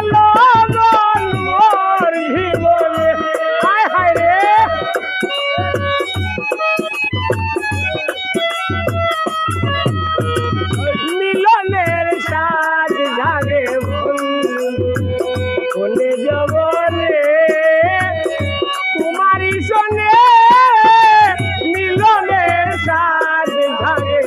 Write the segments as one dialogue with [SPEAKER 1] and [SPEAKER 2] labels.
[SPEAKER 1] লগন মোর জীবনে হায় হায় রে মিলনের সাজ জাগে কোনে জবনে তোমারই সনে মিলনের সাজ জাগে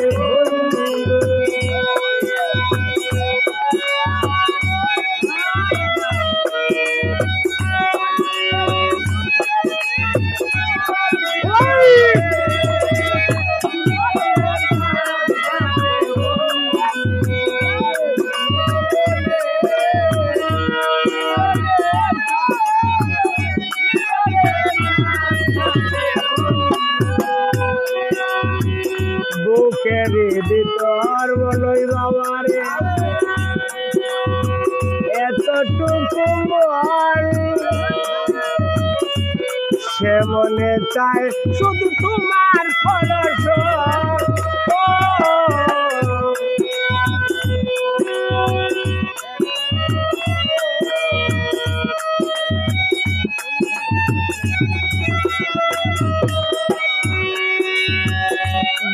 [SPEAKER 1] বুকের ভিতর বলই বাবারে এতটুকু মন সে মনে চায় শুধু তোমার পরশ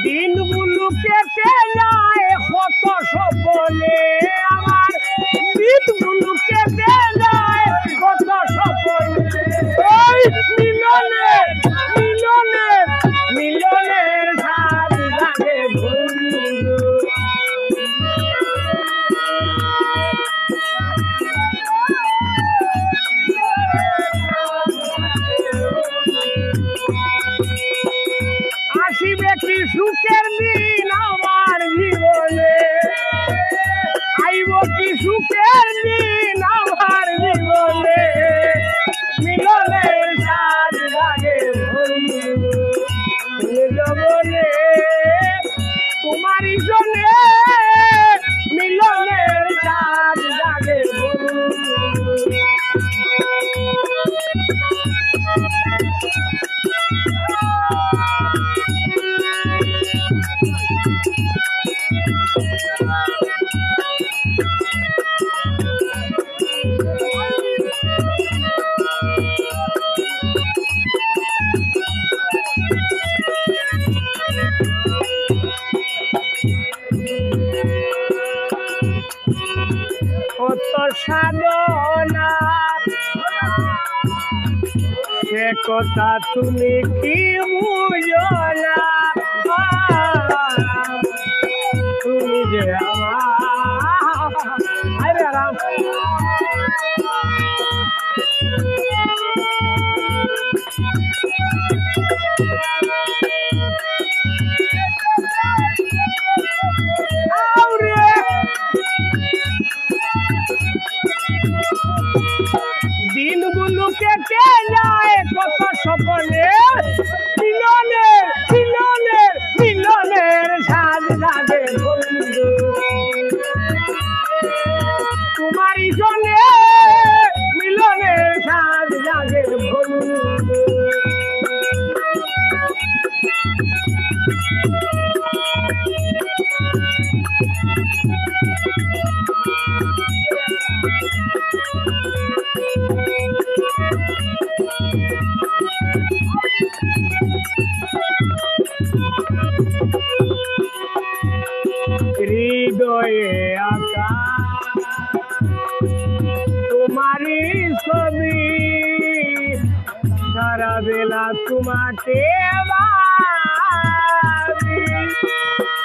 [SPEAKER 1] দিনগুলো কেটে যায় কত স্বপ্নে আমার দিনগুলো কেটে যায় কত স্বপ্নে ওই মিলনের মিলনের মিলনের সাথ লাগে বন্ধু আসিবে কি সুখের দিন আমার জীবনে আইব কি সুখের দিন আমার জীবনে মিলনের সাজ লাগে জীবনে তোমারই জন্যে মিলনের সাজ লাগে কত সাধনা সে কথা তুমি কি বুঝো না তুমি যে আমার রাম দিনগুলো কেটে যায় কত স্বপ্নে মিলনের মিলনের মিলনের সাজ লাগে বন্ধু তোমারই জন্যে মিলনের সাজ লাগে বন্ধু হৃদয়ে আঁকা তোমারই ছবি সারা বেলা তোমাকে ভাবি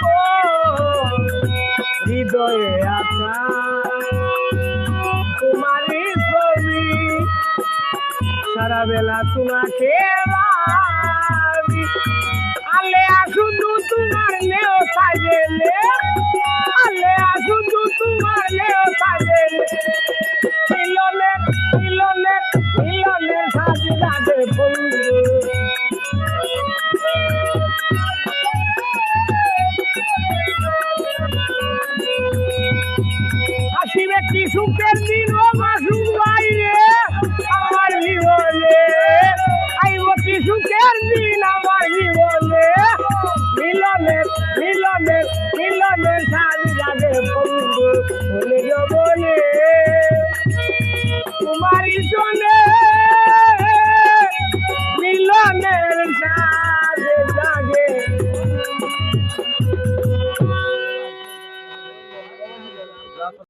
[SPEAKER 1] ও হৃদয়ে আঁকা তোমারই ছবি সারা বেলা তোমাকে ভাবি আলে শুধু তোমার নেও সাজেলে আলে শুধু তোমার নেও সাজেলে মিলনের মিলনের মিলনের সাজ লাগে বন্ধু আসিবে কি সুখের দিন ও মাসুম বাইরে আমার জীবনে আইব কি সুখের দিন